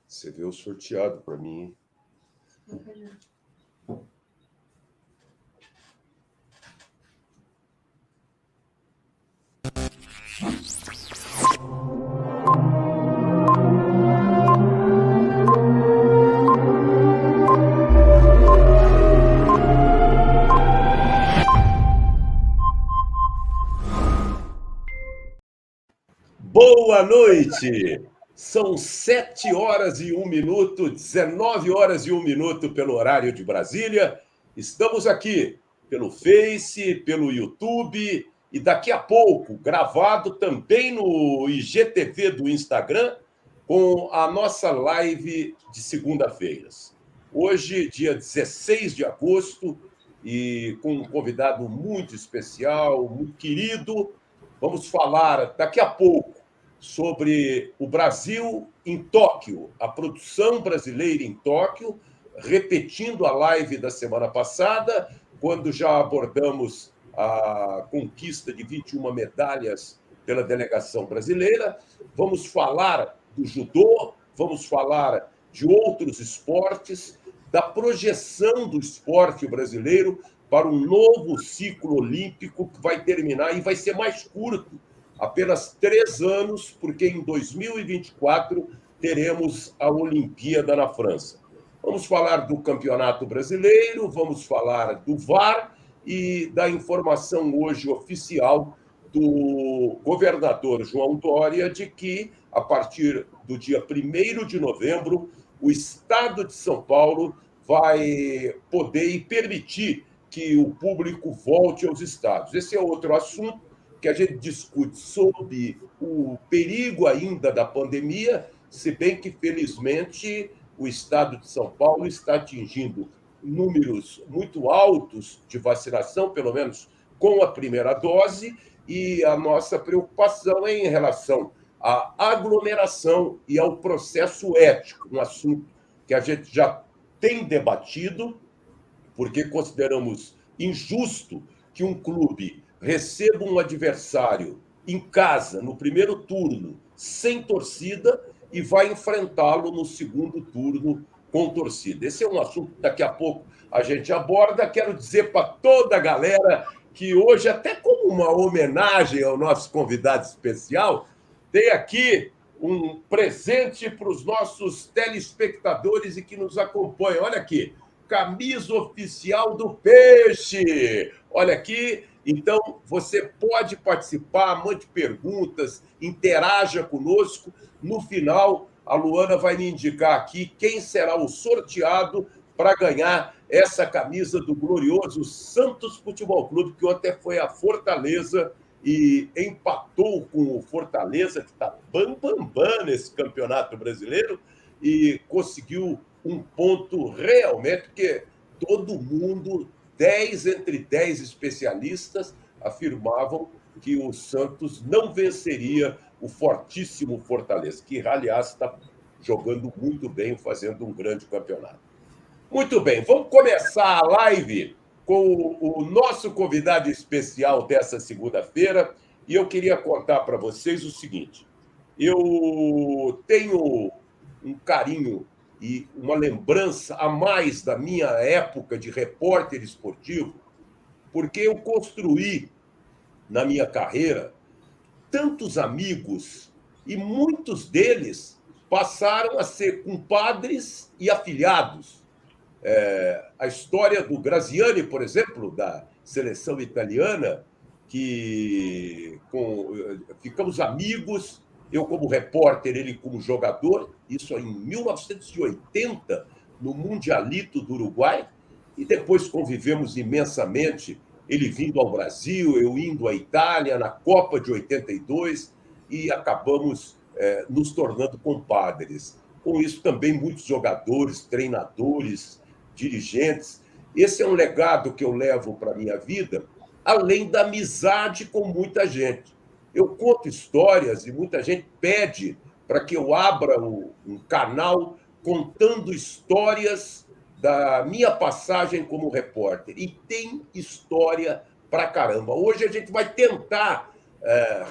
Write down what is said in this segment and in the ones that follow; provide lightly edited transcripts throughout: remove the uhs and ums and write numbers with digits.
Você vê o sorteado para mim. Boa noite! São 7 horas e 1 minuto, 19 horas e 1 minuto pelo horário de Brasília. Estamos aqui pelo Face, pelo YouTube e daqui a pouco gravado também no IGTV do Instagram com a nossa live de segunda-feiras. Hoje, dia 16 de agosto, e com um convidado muito especial, muito querido. Vamos falar daqui a pouco sobre o Brasil em Tóquio, a produção brasileira em Tóquio, repetindo a live da semana passada, quando já abordamos a conquista de 21 medalhas pela delegação brasileira. Vamos falar do judô, vamos falar de outros esportes, da projeção do esporte brasileiro para um novo ciclo olímpico que vai terminar e vai ser mais curto, apenas 3 anos, porque em 2024 teremos a Olimpíada na França. Vamos falar do Campeonato Brasileiro, vamos falar do VAR e da informação hoje oficial do governador João Dória de que, a partir do dia 1º de novembro, o Estado de São Paulo vai poder e permitir que o público volte aos estádios. Esse é outro assunto que a gente discute sob o perigo ainda da pandemia, se bem que, felizmente, o Estado de São Paulo está atingindo números muito altos de vacinação, pelo menos com a primeira dose, e a nossa preocupação é em relação à aglomeração e ao processo ético, um assunto que a gente já tem debatido, porque consideramos injusto que um clube receba um adversário em casa, no primeiro turno, sem torcida, e vai enfrentá-lo no segundo turno com torcida. Esse é um assunto que daqui a pouco a gente aborda. Quero dizer para toda a galera que hoje, até como uma homenagem ao nosso convidado especial, tem aqui um presente para os nossos telespectadores e que nos acompanham. Olha aqui, camisa oficial do Peixe. Olha aqui. Então, você pode participar, mande perguntas, interaja conosco. No final, a Luana vai me indicar aqui quem será o sorteado para ganhar essa camisa do glorioso Santos Futebol Clube, que ontem foi a Fortaleza e empatou com o Fortaleza, que está bam nesse campeonato brasileiro, e conseguiu um ponto realmente, porque todo mundo, 10 entre 10 especialistas, afirmavam que o Santos não venceria o fortíssimo Fortaleza, que, aliás, está jogando muito bem, fazendo um grande campeonato. Muito bem, vamos começar a live com o nosso convidado especial dessa segunda-feira, e eu queria contar para vocês o seguinte: eu tenho um carinho e uma lembrança a mais da minha época de repórter esportivo, porque eu construí na minha carreira tantos amigos e muitos deles passaram a ser compadres e afilhados. A história do Graziani, por exemplo, da seleção italiana, que ficamos amigos, eu como repórter, ele como jogador, isso em 1980, no Mundialito do Uruguai, e depois convivemos imensamente, ele vindo ao Brasil, eu indo à Itália, na Copa de 82, e acabamos nos tornando compadres. Com isso, também muitos jogadores, treinadores, dirigentes. Esse é um legado que eu levo para a minha vida, além da amizade com muita gente. Eu conto histórias e muita gente pede para que eu abra um canal contando histórias da minha passagem como repórter. E tem história pra caramba. Hoje a gente vai tentar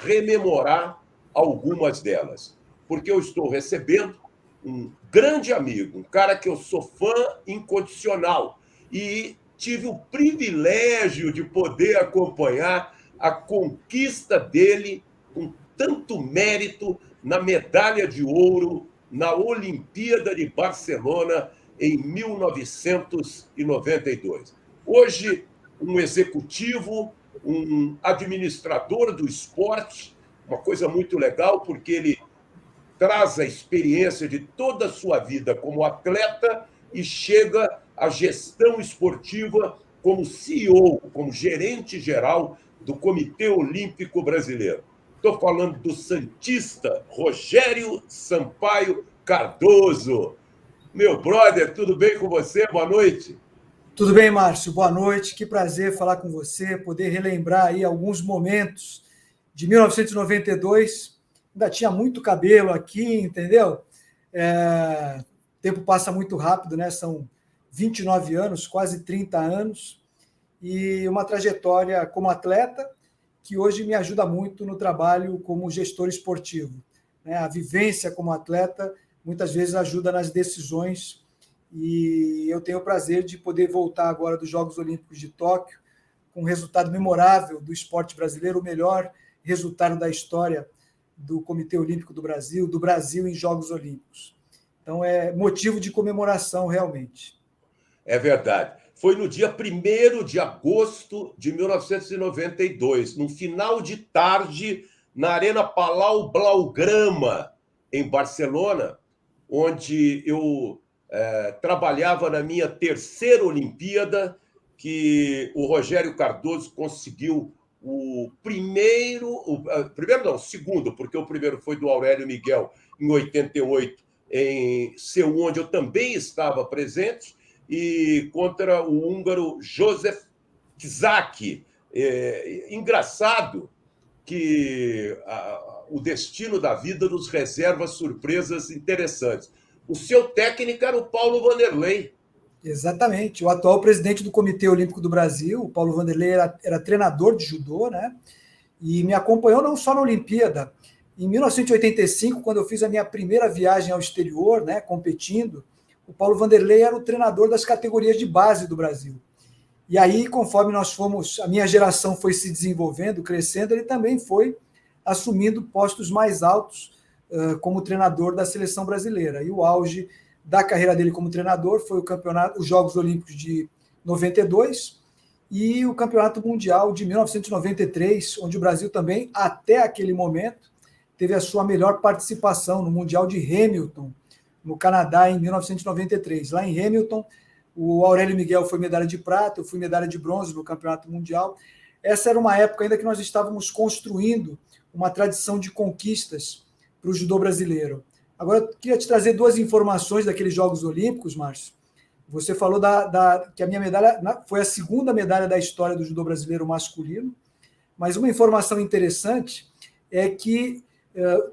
rememorar algumas delas, porque eu estou recebendo um grande amigo, um cara que eu sou fã incondicional. E tive o privilégio de poder acompanhar a conquista dele com tanto mérito na medalha de ouro na Olimpíada de Barcelona em 1992. Hoje, um executivo, um administrador do esporte, uma coisa muito legal, porque ele traz a experiência de toda a sua vida como atleta e chega à gestão esportiva como CEO, como gerente geral do Comitê Olímpico Brasileiro. Estou falando do santista Rogério Sampaio Cardoso. Meu brother, tudo bem com você? Boa noite. Tudo bem, Márcio? Boa noite. Que prazer falar com você, poder relembrar aí alguns momentos de 1992. Ainda tinha muito cabelo aqui, entendeu? O tempo passa muito rápido, né? São 29 anos, quase 30 anos, e uma trajetória como atleta que hoje me ajuda muito no trabalho como gestor esportivo, né? A vivência como atleta muitas vezes ajuda nas decisões, e eu tenho o prazer de poder voltar agora dos Jogos Olímpicos de Tóquio com um resultado memorável do esporte brasileiro, o melhor resultado da história do Comitê Olímpico do Brasil em Jogos Olímpicos. Então, é motivo de comemoração, realmente. É verdade. Foi no dia 1º de agosto de 1992, no final de tarde, na Arena Palau Blaugrana, em Barcelona, onde eu trabalhava na minha terceira Olimpíada, que o Rogério Cardoso conseguiu o segundo, porque o primeiro foi do Aurélio Miguel, em 88, em Seul, onde eu também estava presente, e contra o húngaro Josef Kizaki. Engraçado que o destino da vida nos reserva surpresas interessantes. O seu técnico era o Paulo Vanderlei. Exatamente. O atual presidente do Comitê Olímpico do Brasil, o Paulo Vanderlei, era treinador de judô, né? E me acompanhou não só na Olimpíada. Em 1985, quando eu fiz a minha primeira viagem ao exterior, né, competindo, o Paulo Vanderlei era o treinador das categorias de base do Brasil. E aí, conforme a minha geração foi se desenvolvendo, crescendo, ele também foi assumindo postos mais altos como treinador da seleção brasileira. E o auge da carreira dele como treinador foi os Jogos Olímpicos de 92 e o Campeonato Mundial de 1993, onde o Brasil também, até aquele momento, teve a sua melhor participação no Mundial de Hamilton, no Canadá, em 1993. Lá em Hamilton, o Aurélio Miguel foi medalha de prata, eu fui medalha de bronze no Campeonato Mundial. Essa era uma época ainda que nós estávamos construindo uma tradição de conquistas para o judô brasileiro. Agora, eu queria te trazer duas informações daqueles Jogos Olímpicos, Márcio. Você falou que a minha medalha foi a segunda medalha da história do judô brasileiro masculino, mas uma informação interessante é que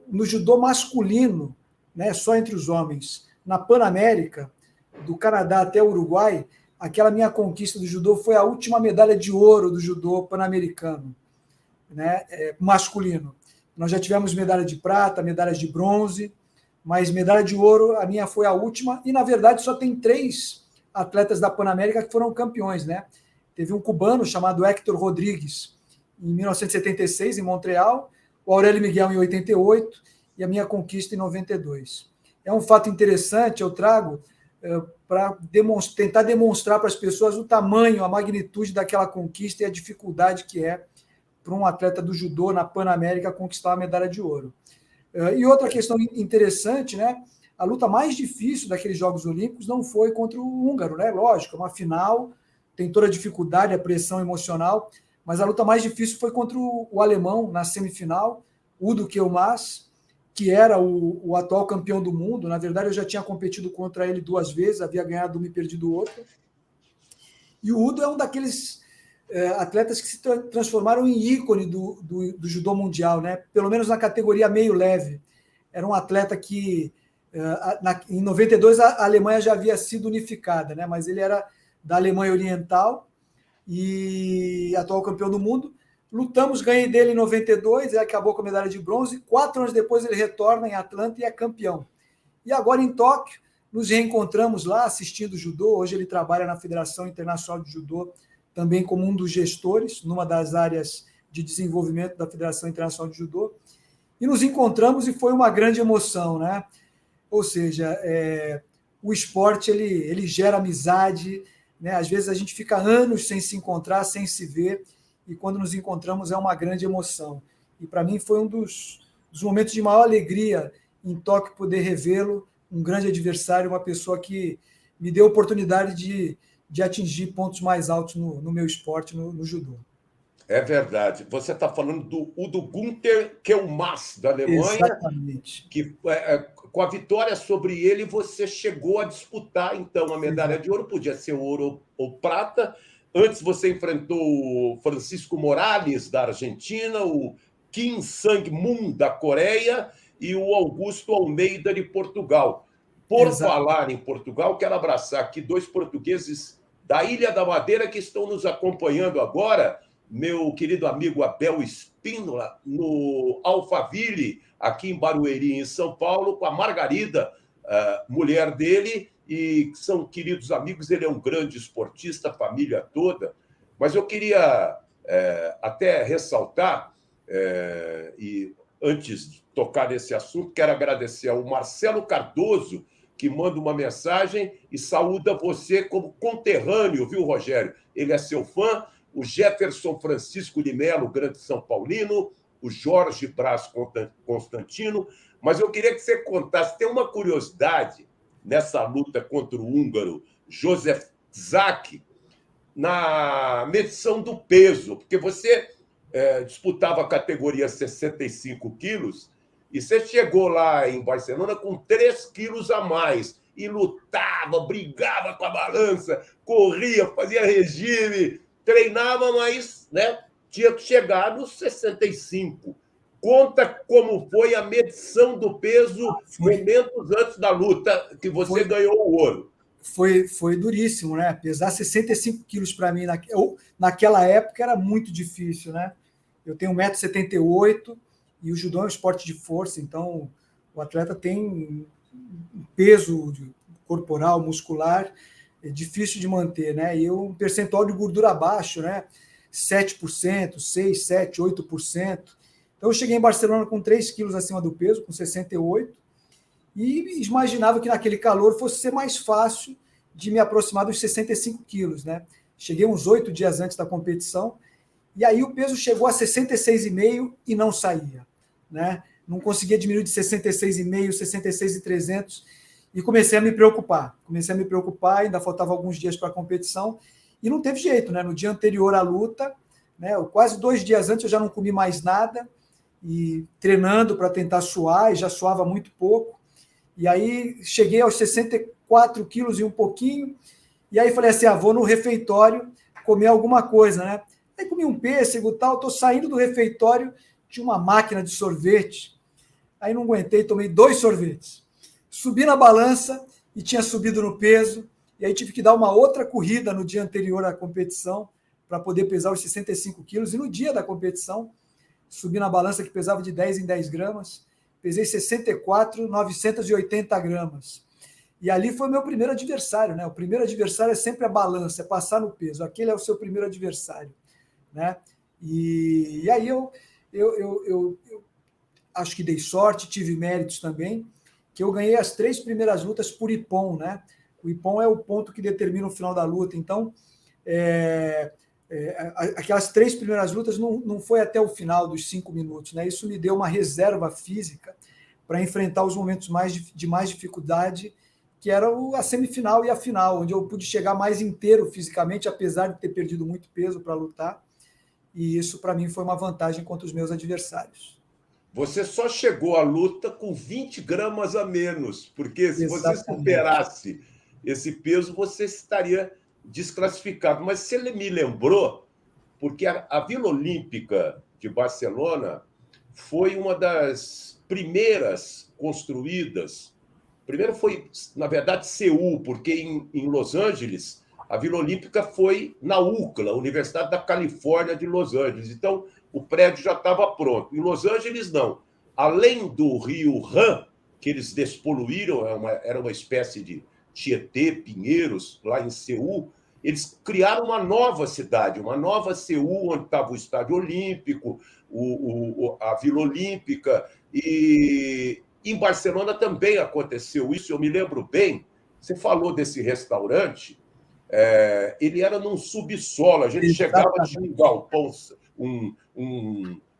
no judô masculino, né, só entre os homens, na Pan-América, do Canadá até o Uruguai, aquela minha conquista do judô foi a última medalha de ouro do judô pan-americano, né, masculino. Nós já tivemos medalha de prata, medalhas de bronze, mas medalha de ouro, a minha foi a última, e na verdade só tem 3 atletas da Pan-América que foram campeões, né? Teve um cubano chamado Héctor Rodrigues, em 1976, em Montreal, o Aurélio Miguel em 88 e a minha conquista em 92. É um fato interessante, eu trago para tentar demonstrar para as pessoas o tamanho, a magnitude daquela conquista e a dificuldade que é para um atleta do judô na Pan-América conquistar a medalha de ouro. E outra questão interessante, né? A luta mais difícil daqueles Jogos Olímpicos não foi contra o húngaro, né? Lógico, é uma final, tem toda a dificuldade, a pressão emocional, mas a luta mais difícil foi contra o alemão na semifinal, Udo Kielmas, que era o atual campeão do mundo. Na verdade, eu já tinha competido contra ele 2 vezes, havia ganhado uma e perdido outra. E o Udo é um daqueles atletas que se transformaram em ícone do judô mundial, né? Pelo menos na categoria meio leve. Era um atleta que, em 92, a Alemanha já havia sido unificada, né? Mas ele era da Alemanha Oriental e atual campeão do mundo. Lutamos, ganhei dele em 92, ele acabou com a medalha de bronze. 4 anos depois ele retorna em Atlanta e é campeão. E agora em Tóquio, nos reencontramos lá assistindo judô. Hoje ele trabalha na Federação Internacional de Judô, também como um dos gestores, numa das áreas de desenvolvimento da Federação Internacional de Judô. E nos encontramos e foi uma grande emoção, né? Ou seja, o esporte ele gera amizade, né? Às vezes a gente fica anos sem se encontrar, sem se ver, e quando nos encontramos é uma grande emoção. E para mim foi um dos momentos de maior alegria em Tóquio poder revê-lo, um grande adversário, uma pessoa que me deu a oportunidade de atingir pontos mais altos no meu esporte, no judô. É verdade. Você está falando do Udo Günther Kelmas, da Alemanha. Exatamente. Que com a vitória sobre ele, você chegou a disputar, então, a medalha de ouro. Podia ser ouro ou prata. Antes você enfrentou o Francisco Morales, da Argentina, o Kim Sang-moon, da Coreia, e o Augusto Almeida, de Portugal. Por falar em Portugal, quero abraçar aqui dois portugueses da Ilha da Madeira que estão nos acompanhando agora. Meu querido amigo Abel Espínola, no Alphaville, aqui em Barueri, em São Paulo, com a Margarida, mulher dele, e são queridos amigos. Ele é um grande esportista, a família toda. Mas eu queria até ressaltar, e antes de tocar nesse assunto, quero agradecer ao Marcelo Cardoso, que manda uma mensagem e saúda você como conterrâneo, viu, Rogério? Ele é seu fã. O Jefferson Francisco de Mello, grande São Paulino, o Jorge Brás Constantino. Mas eu queria que você contasse, tem uma curiosidade nessa luta contra o húngaro Josef Zak, na medição do peso, porque você disputava a categoria 65 quilos e você chegou lá em Barcelona com 3 quilos a mais e lutava, brigava com a balança, corria, fazia regime, treinava, mas tinha que chegar nos 65. Conta como foi a medição do peso momentos antes da luta que você ganhou o ouro. Foi duríssimo, né? Pesar 65 quilos para mim naquela época era muito difícil, né? Eu tenho 1,78 m e o judô é um esporte de força, então o atleta tem um peso corporal, muscular, difícil de manter, né? E um percentual de gordura baixo, né? 7%, 6, 7, 8%. Então eu cheguei em Barcelona com 3 quilos acima do peso, com 68, e imaginava que naquele calor fosse ser mais fácil de me aproximar dos 65 quilos, né? Cheguei uns 8 dias antes da competição, e aí o peso chegou a 66,5 e não saía, né? Não conseguia diminuir de 66,5, 66,300, e comecei a me preocupar. Ainda faltava alguns dias para a competição, e não teve jeito, né? No dia anterior à luta, né? Quase 2 dias antes eu já não comi mais nada, e treinando para tentar suar, e já suava muito pouco. E aí cheguei aos 64 quilos e um pouquinho, e aí falei assim, vou no refeitório comer alguma coisa, né? Aí comi um pêssego e tal, estou saindo do refeitório, tinha uma máquina de sorvete, aí não aguentei, tomei 2 sorvetes. Subi na balança e tinha subido no peso, e aí tive que dar uma outra corrida no dia anterior à competição para poder pesar os 65 quilos, e no dia da competição subi na balança que pesava de 10 em 10 gramas, pesei 64,980 gramas. E ali foi o meu primeiro adversário, né? O primeiro adversário é sempre a balança, é passar no peso. Aquele é o seu primeiro adversário, né? E aí eu acho que dei sorte, tive méritos também, que eu ganhei as 3 primeiras lutas por ippon, né? O ippon é o ponto que determina o final da luta. Então, aquelas 3 primeiras lutas não foi até o final dos 5 minutos, né? Isso me deu uma reserva física para enfrentar os momentos de mais dificuldade, que era a semifinal e a final, onde eu pude chegar mais inteiro fisicamente, apesar de ter perdido muito peso para lutar, e isso para mim foi uma vantagem contra os meus adversários. Você só chegou à luta com 20 gramas a menos, porque se você superasse esse peso, você estaria desclassificado. Mas você me lembrou, porque a Vila Olímpica de Barcelona foi uma das primeiras construídas. Primeiro foi, na verdade, Seul, porque em Los Angeles a Vila Olímpica foi na UCLA, Universidade da Califórnia de Los Angeles. Então, o prédio já estava pronto. Em Los Angeles, não. Além do Rio Han, que eles despoluíram, era uma espécie de Tietê, Pinheiros, lá em Seul. Eles criaram uma nova cidade, uma nova Seul, onde estava o Estádio Olímpico, a Vila Olímpica, e em Barcelona também aconteceu isso, eu me lembro bem. Você falou desse restaurante, ele era num subsolo, a gente chegava, tinha um galpão,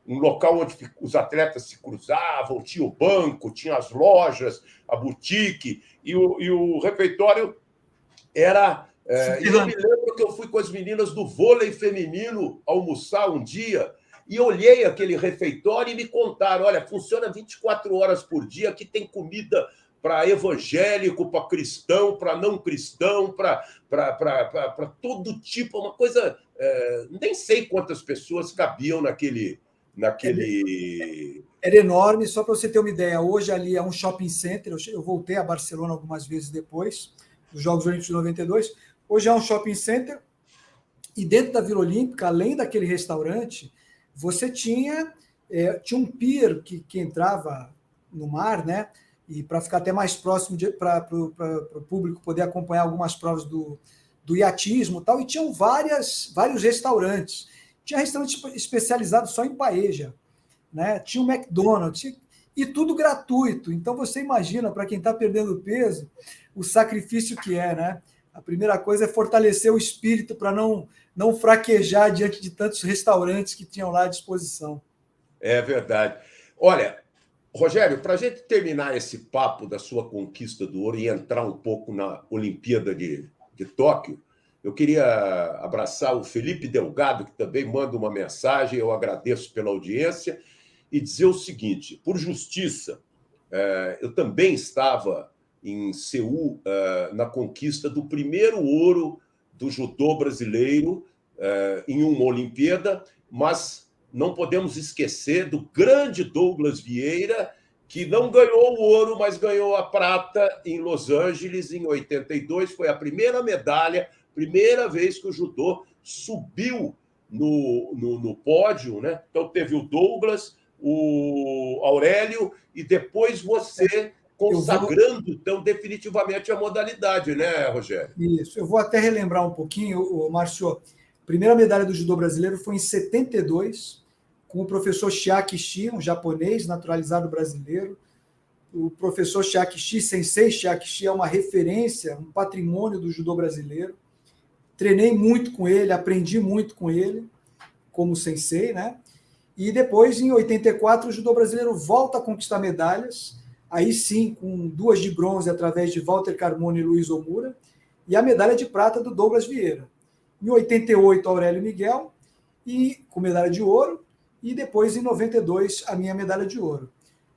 um local onde os atletas se cruzavam, tinha o banco, tinha as lojas, a boutique, e o refeitório era... E eu me lembro que eu fui com as meninas do vôlei feminino almoçar um dia e olhei aquele refeitório e me contaram, olha, funciona 24 horas por dia, aqui tem comida para evangélico, para cristão, para não cristão, para todo tipo, uma coisa... nem sei quantas pessoas cabiam naquele... Era enorme, só para você ter uma ideia, hoje ali é um shopping center, eu voltei a Barcelona algumas vezes depois, dos Jogos Olímpicos de 92, hoje é um shopping center, e dentro da Vila Olímpica, além daquele restaurante, você tinha um pier que entrava no mar, né? E para ficar até mais próximo para o público poder acompanhar algumas provas do iatismo e tal, e tinham vários restaurantes. Tinha restaurante especializado só em paella, né? Tinha o McDonald's, e tudo gratuito. Então você imagina, para quem está perdendo peso, o sacrifício que é, né? A primeira coisa é fortalecer o espírito para não fraquejar diante de tantos restaurantes que tinham lá à disposição. É verdade. Olha, Rogério, para a gente terminar esse papo da sua conquista do ouro e entrar um pouco na Olimpíada de Tóquio, eu queria abraçar o Felipe Delgado, que também manda uma mensagem, eu agradeço pela audiência, e dizer o seguinte, por justiça, eu também estava em Seul na conquista do primeiro ouro do judô brasileiro em uma Olimpíada, mas não podemos esquecer do grande Douglas Vieira, que não ganhou o ouro, mas ganhou a prata em Los Angeles em 82. Foi a primeira medalha, primeira vez que o judô subiu no pódio, né? Então teve o Douglas, o Aurélio e depois você consagrando então definitivamente a modalidade, né, Rogério? Isso. Eu vou até relembrar um pouquinho, Márcio. A primeira medalha do judô brasileiro foi em 72, com o professor Chiaki Shi, um japonês naturalizado brasileiro. O professor Chiaki Shi, Sensei Chiaki Shi, é uma referência, um patrimônio do judô brasileiro. Treinei muito com ele, aprendi muito com ele, como sensei, né? E depois, em 84, o judô brasileiro volta a conquistar medalhas, aí sim, com 2 de bronze através de Walter Carmona e Luiz Omura, e a medalha de prata do Douglas Vieira. Em 88, Aurélio Miguel, e com medalha de ouro, e depois, em 92, a minha medalha de ouro.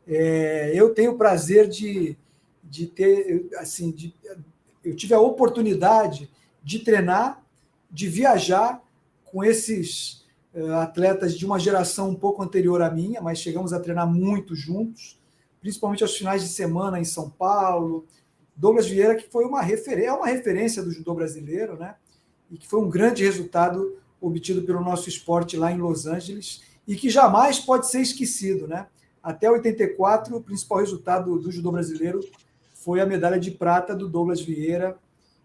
Eu tenho o prazer de ter, assim, eu tive a oportunidade de treinar, de viajar com esses atletas de uma geração um pouco anterior à minha, mas chegamos a treinar muito juntos, principalmente aos finais de semana em São Paulo. Douglas Vieira, que foi uma referência do judô brasileiro, né? E que foi um grande resultado obtido pelo nosso esporte lá em Los Angeles e que jamais pode ser esquecido, né? Até 84, o principal resultado do judô brasileiro foi a medalha de prata do Douglas Vieira.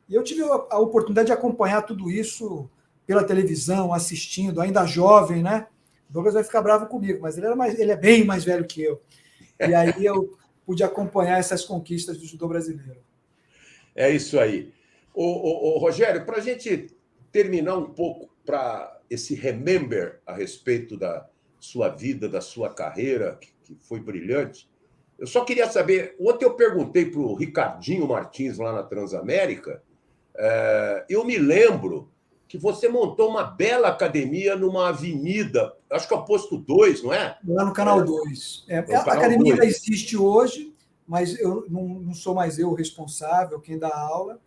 E eu tive a oportunidade de acompanhar tudo isso pela televisão, assistindo, ainda jovem, né? O Douglas vai ficar bravo comigo, mas ele é bem mais velho que eu. E aí eu pude acompanhar essas conquistas do judô brasileiro. É isso aí. Ô, Rogério, para a gente terminar um pouco para esse remember a respeito da sua vida, da sua carreira, que foi brilhante, eu só queria saber, ontem eu perguntei para o Ricardinho Martins, lá na Transamérica, eu me lembro que você montou uma bela academia numa avenida, acho que é o Posto 2, não é? Lá no Canal 2. A Canal academia 2. ainda existe hoje, mas eu não sou mais eu o responsável, quem dá aula.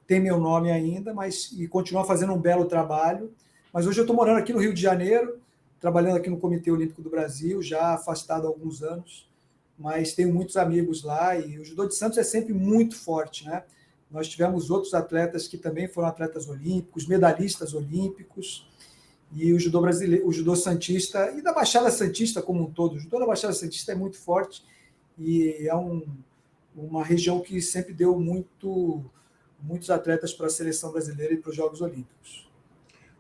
Tem meu nome ainda, e continua fazendo um belo trabalho. Mas hoje eu estou morando aqui no Rio de Janeiro, trabalhando aqui no Comitê Olímpico do Brasil, já afastado há alguns anos, mas tenho muitos amigos lá, e o judô de Santos é sempre muito forte, né? Nós tivemos outros atletas que também foram atletas olímpicos, medalhistas olímpicos, e o judô brasileiro, o judô santista, e da Baixada Santista como um todo, o judô da Baixada Santista é muito forte, e é uma região que sempre deu muitos atletas para a seleção brasileira e para os Jogos Olímpicos.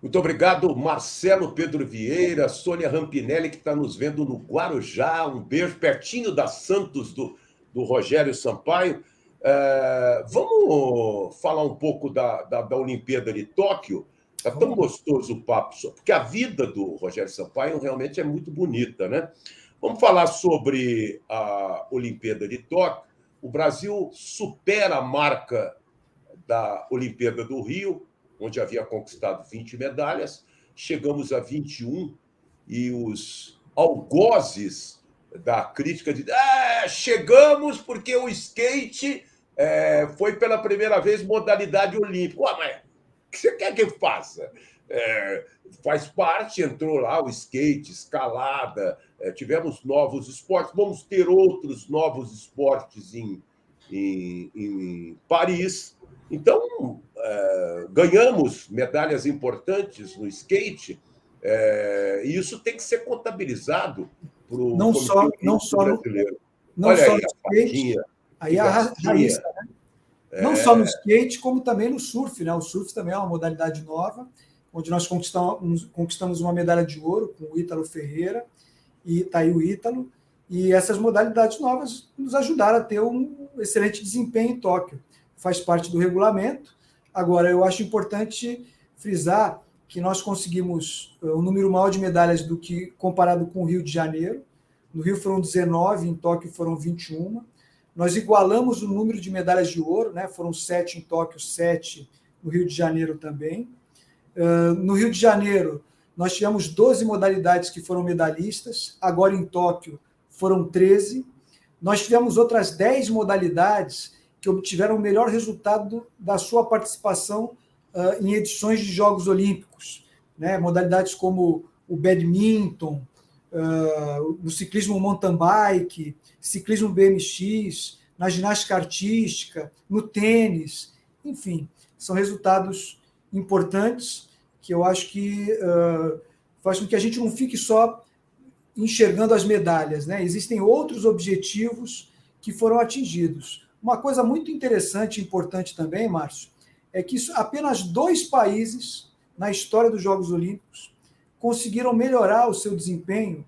Muito obrigado, Marcelo Pedro Vieira, Sônia Rampinelli, que está nos vendo no Guarujá. Um beijo pertinho da Santos, do Rogério Sampaio. Vamos falar um pouco da Olimpíada de Tóquio. Está tão gostoso o papo, porque a vida do Rogério Sampaio realmente é muito bonita, né? Vamos falar sobre a Olimpíada de Tóquio. O Brasil supera a marca da Olimpíada do Rio, onde havia conquistado 20 medalhas. Chegamos a 21 e os algozes da crítica de chegamos porque o skate foi pela primeira vez modalidade olímpica. Mas o que você quer que faça? Faz parte, entrou lá o skate, escalada, tivemos novos esportes, vamos ter outros novos esportes em Paris. Então, ganhamos medalhas importantes no skate, e isso tem que ser contabilizado para o Comitê Brasileiro. Olha aí, a skate, aí a Raíssa, né? Não só no skate, como também no surf, né? O surf também é uma modalidade nova, onde nós conquistamos uma medalha de ouro com o Ítalo Ferreira, e está aí o Ítalo, e essas modalidades novas nos ajudaram a ter um excelente desempenho em Tóquio. Faz parte do regulamento. Agora, eu acho importante frisar que nós conseguimos um número maior de medalhas do que comparado com o Rio de Janeiro. No Rio foram 19, em Tóquio foram 21. Nós igualamos o número de medalhas de ouro, né? Foram 7 em Tóquio, 7 no Rio de Janeiro também. No Rio de Janeiro, nós tivemos 12 modalidades que foram medalhistas. Agora, em Tóquio, foram 13. Nós tivemos outras 10 modalidades que obtiveram o melhor resultado da sua participação em edições de Jogos Olímpicos, né? Modalidades como o badminton, no ciclismo mountain bike, ciclismo BMX, na ginástica artística, no tênis, enfim, são resultados importantes que eu acho que faz com que a gente não fique só enxergando as medalhas, né? Existem outros objetivos que foram atingidos. Uma coisa muito interessante e importante também, Márcio, é que apenas 2 países na história dos Jogos Olímpicos conseguiram melhorar o seu desempenho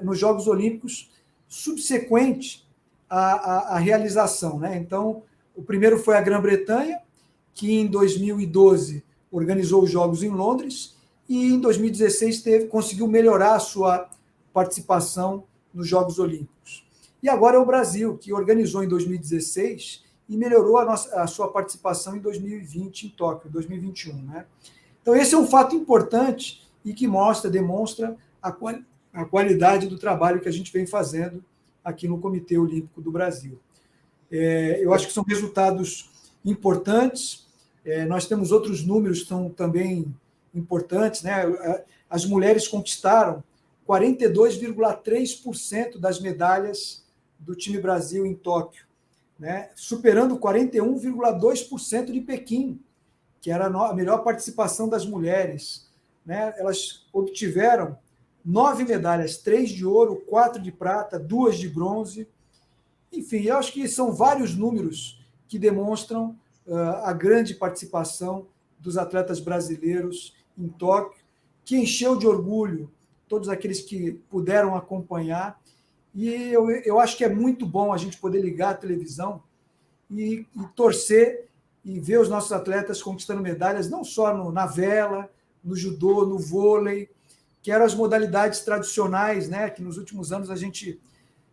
nos Jogos Olímpicos subsequente à realização, né? Então, o primeiro foi a Grã-Bretanha, que em 2012 organizou os Jogos em Londres, e em 2016 conseguiu melhorar a sua participação nos Jogos Olímpicos. E agora é o Brasil, que organizou em 2016 e melhorou a sua participação em 2020, em Tóquio, 2021. Né? Então, esse é um fato importante e que demonstra a qualidade do trabalho que a gente vem fazendo aqui no Comitê Olímpico do Brasil. Eu acho que são resultados importantes. Nós temos outros números que são também importantes, né? As mulheres conquistaram 42,3% das medalhas do time Brasil em Tóquio, né? Superando 41,2% de Pequim, que era a melhor participação das mulheres, né? Elas obtiveram 9 medalhas, 3 de ouro, 4 de prata, 2 de bronze. Enfim, eu acho que são vários números que demonstram a grande participação dos atletas brasileiros em Tóquio, que encheu de orgulho todos aqueles que puderam acompanhar. E eu acho que é muito bom a gente poder ligar a televisão e torcer e ver os nossos atletas conquistando medalhas, não só na vela, no judô, no vôlei, que eram as modalidades tradicionais, né, que nos últimos anos a gente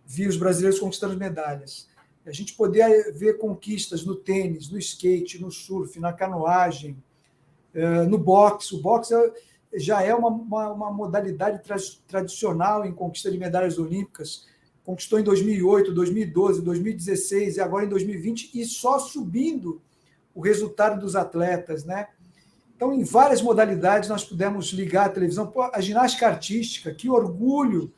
viu os brasileiros conquistando medalhas. A gente poder ver conquistas no tênis, no skate, no surf, na canoagem, no boxe. O boxe já é uma modalidade tradicional em conquista de medalhas olímpicas. Conquistou em 2008, 2012, 2016 e agora em 2020, e só subindo o resultado dos atletas, né? Então, em várias modalidades, nós pudemos ligar a televisão. Pô, a ginástica artística, que orgulho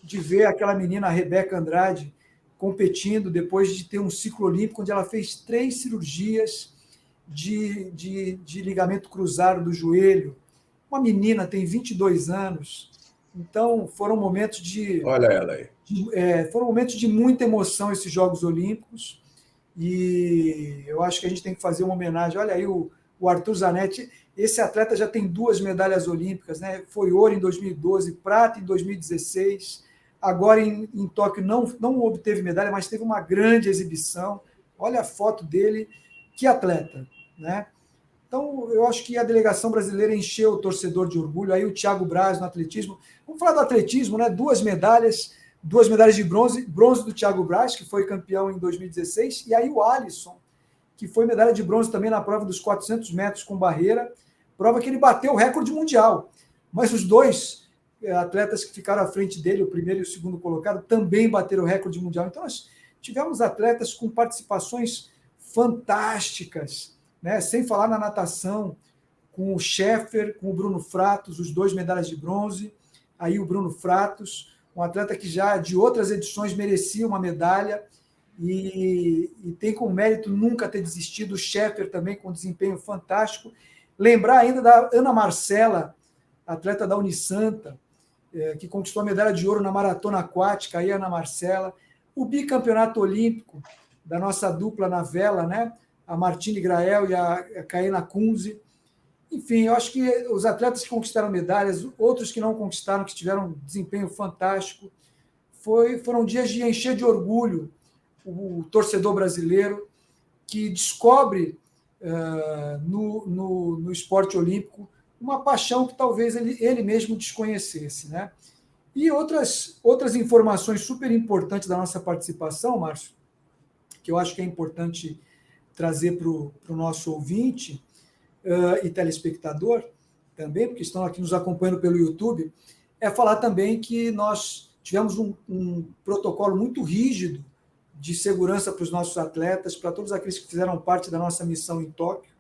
de ver aquela menina, a Rebeca Andrade, competindo depois de ter um ciclo olímpico onde ela fez 3 cirurgias de ligamento cruzado do joelho. Uma menina tem 22 anos, Então, foram momentos Olha ela aí. foram momentos de muita emoção esses Jogos Olímpicos, e eu acho que a gente tem que fazer uma homenagem. Olha aí o Arthur Zanetti, esse atleta já tem 2 medalhas olímpicas, né? Foi ouro em 2012, prata em 2016, agora em Tóquio não obteve medalha, mas teve uma grande exibição. Olha a foto dele, que atleta, né? Então, eu acho que a delegação brasileira encheu o torcedor de orgulho. Aí o Thiago Braz no atletismo. Vamos falar do atletismo, né? 2 medalhas de bronze do Thiago Braz, que foi campeão em 2016, e aí o Alisson, que foi medalha de bronze também na prova dos 400 metros com barreira, prova que ele bateu o recorde mundial. Mas os 2 atletas que ficaram à frente dele, o primeiro e o segundo colocado, também bateram o recorde mundial. Então, nós tivemos atletas com participações fantásticas, né? Sem falar na natação, com o Scheffer, com o Bruno Fratos, os 2 medalhas de bronze. Aí o Bruno Fratos, um atleta que já de outras edições merecia uma medalha e tem como mérito nunca ter desistido. O Scheffer também com desempenho fantástico. Lembrar ainda da Ana Marcela, atleta da Unisanta, que conquistou a medalha de ouro na maratona aquática, aí a Ana Marcela. O bicampeonato olímpico da nossa dupla na vela, né? A Martine Grael e a Kaena Kunze. Enfim, eu acho que os atletas que conquistaram medalhas, outros que não conquistaram, que tiveram um desempenho fantástico, foram dias de encher de orgulho o torcedor brasileiro, que descobre no esporte olímpico uma paixão que talvez ele mesmo desconhecesse, né? E outras informações super importantes da nossa participação, Márcio, que eu acho que é importante trazer para o nosso ouvinte e telespectador também, porque estão aqui nos acompanhando pelo YouTube, é falar também que nós tivemos um protocolo muito rígido de segurança para os nossos atletas, para todos aqueles que fizeram parte da nossa missão em Tóquio,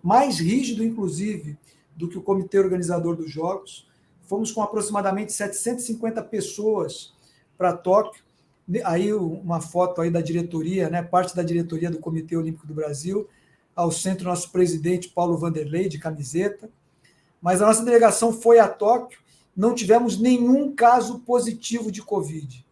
mais rígido, inclusive, do que o comitê organizador dos Jogos. Fomos com aproximadamente 750 pessoas para Tóquio. Aí uma foto aí da diretoria, né, parte da diretoria do Comitê Olímpico do Brasil, ao centro nosso presidente Paulo Vanderlei, de camiseta. Mas a nossa delegação foi a Tóquio, não tivemos nenhum caso positivo de Covid.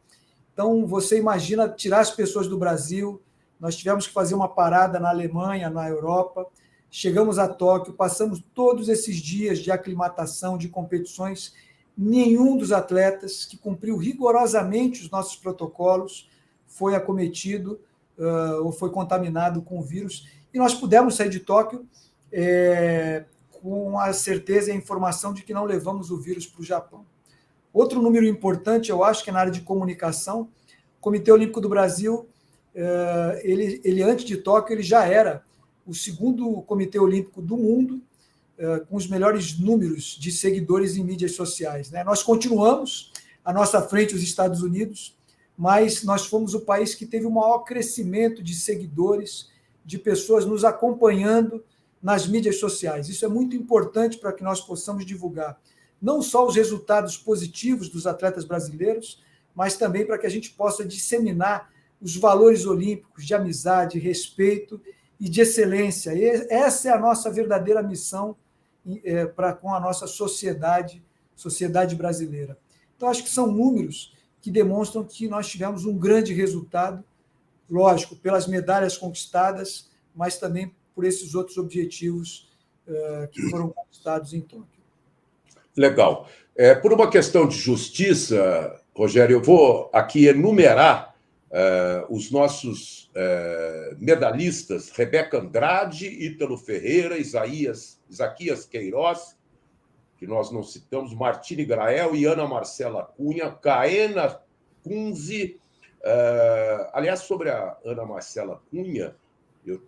Então, você imagina tirar as pessoas do Brasil, nós tivemos que fazer uma parada na Alemanha, na Europa, chegamos a Tóquio, passamos todos esses dias de aclimatação, de competições, nenhum dos atletas que cumpriu rigorosamente os nossos protocolos foi acometido ou foi contaminado com o vírus. E nós pudemos sair de Tóquio com a certeza e a informação de que não levamos o vírus para o Japão. Outro número importante, eu acho, que é na área de comunicação. O Comitê Olímpico do Brasil, ele antes de Tóquio, ele já era o segundo comitê olímpico do mundo com os melhores números de seguidores em mídias sociais, né? Nós continuamos à nossa frente os Estados Unidos, mas nós fomos o país que teve o maior crescimento de seguidores, de pessoas nos acompanhando nas mídias sociais. Isso é muito importante para que nós possamos divulgar não só os resultados positivos dos atletas brasileiros, mas também para que a gente possa disseminar os valores olímpicos de amizade, respeito e de excelência. E essa é a nossa verdadeira missão com a nossa sociedade brasileira. Então, acho que são números que demonstram que nós tivemos um grande resultado, lógico, pelas medalhas conquistadas, mas também por esses outros objetivos que foram conquistados em Tóquio. Legal. Por uma questão de justiça, Rogério, eu vou aqui enumerar os nossos medalhistas: Rebeca Andrade, Ítalo Ferreira, Isaquias Queiroz, que nós não citamos, Martine Grael e Ana Marcela Cunha, Kaena Kunze. Aliás, sobre a Ana Marcela Cunha, eu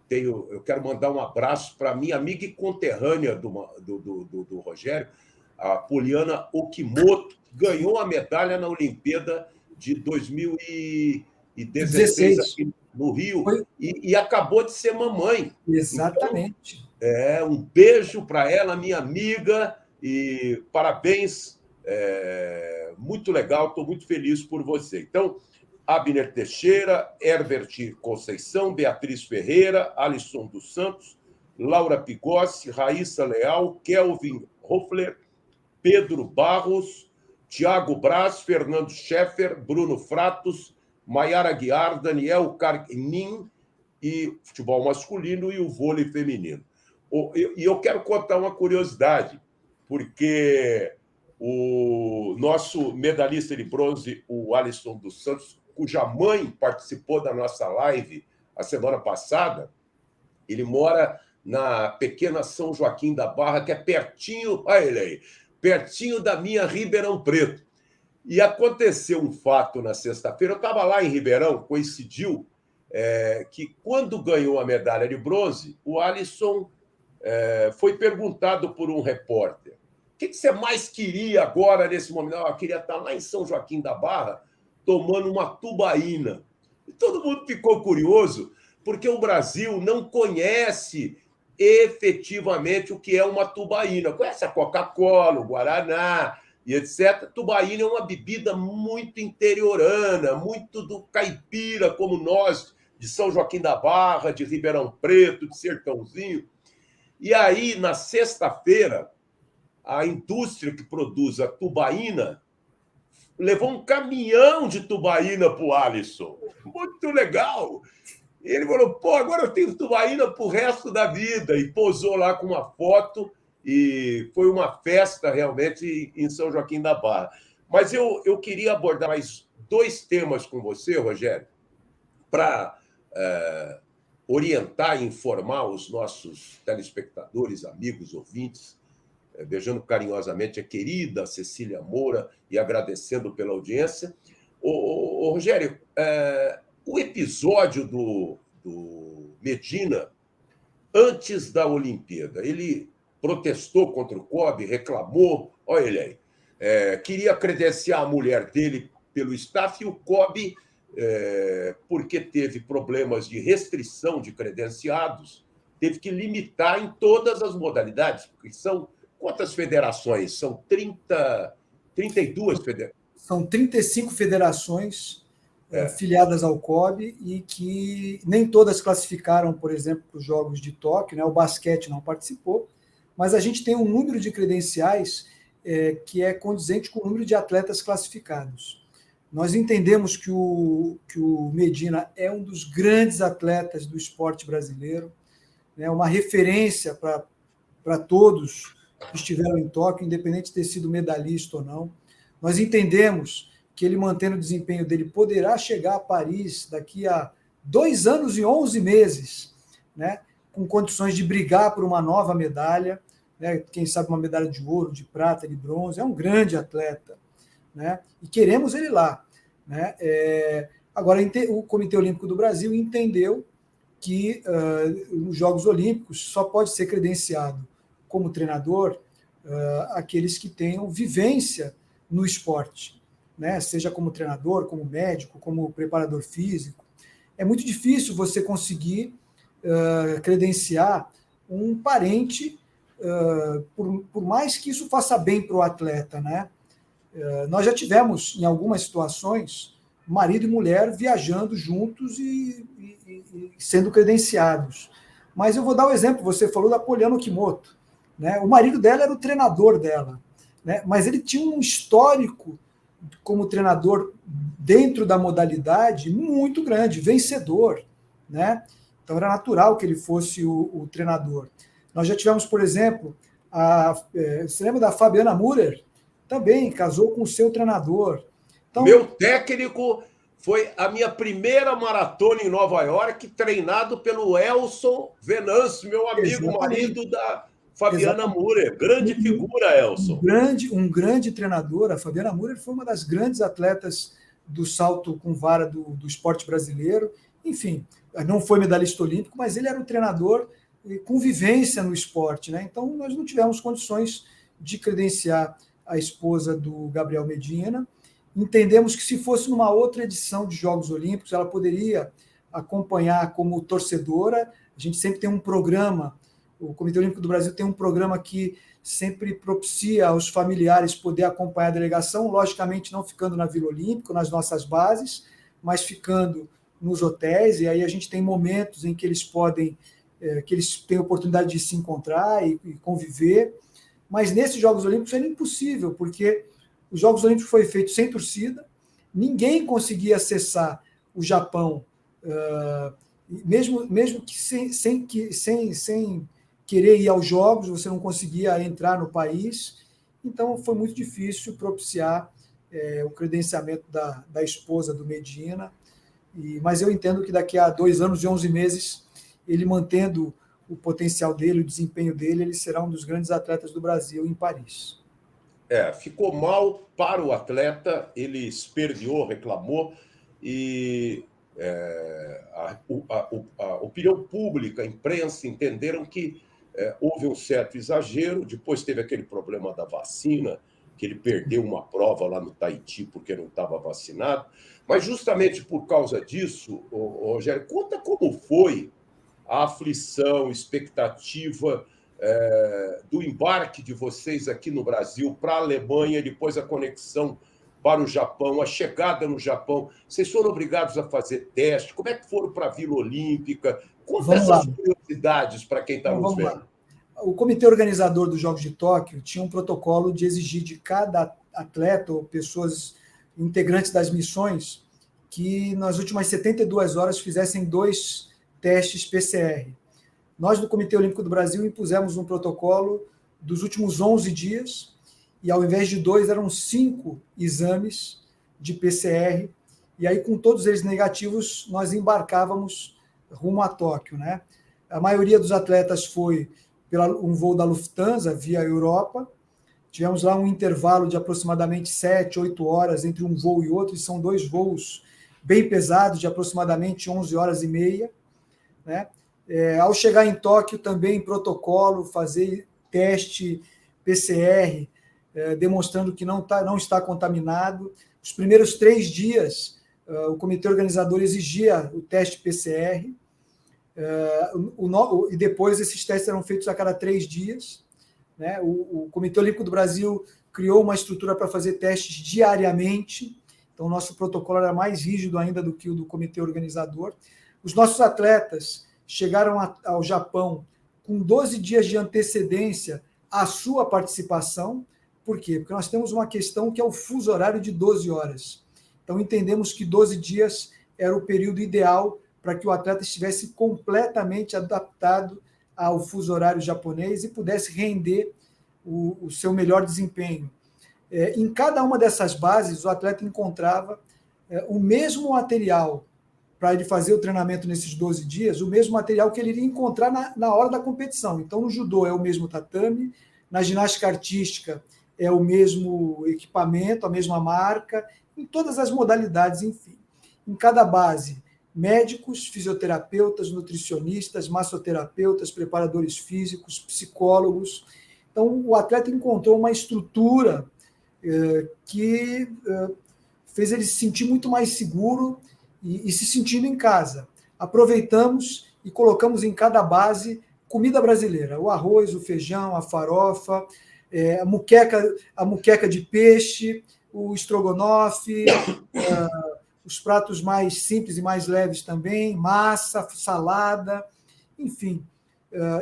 quero mandar um abraço para a minha amiga e conterrânea do Rogério, a Poliana Okimoto, que ganhou a medalha na Olimpíada de 2016 aqui no Rio, e acabou de ser mamãe. Exatamente. Então, um beijo para ela, minha amiga, e parabéns. Muito legal, estou muito feliz por você. Então, Abner Teixeira, Herbert Conceição, Beatriz Ferreira, Alisson dos Santos, Laura Pigossi, Raíssa Leal, Kelvin Hoffler, Pedro Barros, Thiago Braz, Fernando Scheffer, Bruno Fratos, Maiara Guiar, Daniel Carmin, e futebol masculino e o vôlei feminino. E eu quero contar uma curiosidade, porque o nosso medalhista de bronze, o Alisson dos Santos, cuja mãe participou da nossa live a semana passada, ele mora na pequena São Joaquim da Barra, que é pertinho, olha ele aí, pertinho da minha Ribeirão Preto. E aconteceu um fato na sexta-feira, eu estava lá em Ribeirão, coincidiu que quando ganhou a medalha de bronze, o Alisson foi perguntado por um repórter: o que você mais queria agora nesse momento? Eu queria estar lá em São Joaquim da Barra tomando uma tubaína. E todo mundo ficou curioso, porque o Brasil não conhece efetivamente o que é uma tubaína. Conhece a Coca-Cola, o Guaraná e etc. Tubaína é uma bebida muito interiorana, muito do caipira, como nós, de São Joaquim da Barra, de Ribeirão Preto, de Sertãozinho. E aí, na sexta-feira, a indústria que produz a tubaína levou um caminhão de tubaína para o Alisson. Muito legal! E ele falou, pô, agora eu tenho tubaína para o resto da vida. E posou lá com uma foto e foi uma festa realmente em São Joaquim da Barra. Mas eu queria abordar mais 2 temas com você, Rogério, para orientar e informar os nossos telespectadores, amigos, ouvintes, beijando carinhosamente a querida Cecília Moura e agradecendo pela audiência. Rogério, o episódio do Medina, antes da Olimpíada, ele protestou contra o COB, reclamou, olha ele aí, queria credenciar a mulher dele pelo staff e o COB, porque teve problemas de restrição de credenciados, teve que limitar em todas as modalidades, porque são quantas federações? São 32 federações. São 35 federações filiadas ao COB e que nem todas classificaram, por exemplo, para os Jogos de Tóquio, né? O basquete não participou, mas a gente tem um número de credenciais que é condizente com o número de atletas classificados. Nós entendemos que o Medina é um dos grandes atletas do esporte brasileiro, né? Uma referência para todos que estiveram em Tóquio, independente de ter sido medalhista ou não. Nós entendemos que ele, mantendo o desempenho dele, poderá chegar a Paris daqui a 2 anos e 11 meses, né, com condições de brigar por uma nova medalha, né, quem sabe uma medalha de ouro, de prata, de bronze. É um grande atleta, né, e queremos ele lá, né. Agora, o Comitê Olímpico do Brasil entendeu que nos Jogos Olímpicos só pode ser credenciado como treinador aqueles que tenham vivência no esporte, né? Seja como treinador, como médico, como preparador físico. É muito difícil você conseguir credenciar um parente, por mais que isso faça bem para o atleta, né? Nós já tivemos, em algumas situações, marido e mulher viajando juntos e sendo credenciados. Mas eu vou dar um exemplo, você falou da Poliana Okimoto, né? O marido dela era o treinador dela, né? Mas ele tinha um histórico como treinador dentro da modalidade muito grande, vencedor, né? Então era natural que ele fosse o treinador. Nós já tivemos, por exemplo, você lembra da Fabiana Müller? Também casou com o seu treinador. Então, meu técnico foi a minha primeira maratona em Nova York, treinado pelo Elson Venâncio, meu amigo, marido da Fabiana Müller. Grande figura, Elson. Um grande treinador. A Fabiana Müller foi uma das grandes atletas do salto com vara do esporte brasileiro. Enfim, não foi medalhista olímpico, mas ele era um treinador com vivência no esporte, né? Então, nós não tivemos condições de credenciar a esposa do Gabriel Medina. Entendemos que, se fosse numa outra edição de Jogos Olímpicos, ela poderia acompanhar como torcedora. A gente sempre tem um programa, o Comitê Olímpico do Brasil tem um programa que sempre propicia aos familiares poder acompanhar a delegação, logicamente não ficando na Vila Olímpica, nas nossas bases, mas ficando nos hotéis, e aí a gente tem momentos em que eles podem, que eles têm a oportunidade de se encontrar e conviver. Mas nesses Jogos Olímpicos era impossível, porque Os Jogos Olímpicos foi feito sem torcida, ninguém conseguia acessar o Japão, mesmo que sem querer ir aos Jogos, você não conseguia entrar no país. Então, foi muito difícil propiciar o credenciamento da esposa do Medina. Mas eu entendo que daqui a 2 anos e 11 meses, ele mantendo o potencial dele, o desempenho dele, ele será um dos grandes atletas do Brasil em Paris. Ficou mal para o atleta, ele esperneou, reclamou, e a opinião pública, a imprensa, entenderam que houve um certo exagero. Depois teve aquele problema da vacina, que ele perdeu uma prova lá no Tahiti porque não estava vacinado. Mas justamente por causa disso, Rogério, conta como foi a aflição, expectativa do embarque de vocês aqui no Brasil para a Alemanha, depois a conexão para o Japão, a chegada no Japão. Vocês foram obrigados a fazer teste? Como é que foram para a Vila Olímpica? Conta essas curiosidades para quem está nos vendo. O comitê organizador dos Jogos de Tóquio tinha um protocolo de exigir de cada atleta ou pessoas integrantes das missões que nas últimas 72 horas fizessem 2 testes PCR. Nós, do Comitê Olímpico do Brasil, impusemos um protocolo dos últimos 11 dias, e ao invés de 2, eram 5 exames de PCR, e aí, com todos eles negativos, nós embarcávamos rumo a Tóquio, né? A maioria dos atletas foi um voo da Lufthansa via Europa. Tivemos lá um intervalo de aproximadamente 7, 8 horas entre um voo e outro, e são 2 voos bem pesados, de aproximadamente 11 horas e meia, né? Ao chegar em Tóquio, também protocolo, fazer teste PCR, demonstrando que não está contaminado. Os primeiros 3 dias, o comitê organizador exigia o teste PCR, e depois esses testes eram feitos a cada 3 dias. Né? O Comitê Olímpico do Brasil criou uma estrutura para fazer testes diariamente, então o nosso protocolo era mais rígido ainda do que o do comitê organizador. Os nossos atletas chegaram ao Japão com 12 dias de antecedência à sua participação. Por quê? Porque nós temos uma questão que é o fuso horário de 12 horas. Então, entendemos que 12 dias era o período ideal para que o atleta estivesse completamente adaptado ao fuso horário japonês e pudesse render o seu melhor desempenho. Em cada uma dessas bases, o atleta encontrava o mesmo material para ele fazer o treinamento nesses 12 dias, o mesmo material que ele iria encontrar na hora da competição. Então, no judô é o mesmo tatame, na ginástica artística é o mesmo equipamento, a mesma marca, em todas as modalidades, enfim. Em cada base, médicos, fisioterapeutas, nutricionistas, massoterapeutas, preparadores físicos, psicólogos. Então, o atleta encontrou uma estrutura que fez ele se sentir muito mais seguro e se sentindo em casa. Aproveitamos e colocamos em cada base comida brasileira, o arroz, o feijão, a farofa, a muqueca de peixe, o estrogonofe, os pratos mais simples e mais leves também, massa, salada, enfim.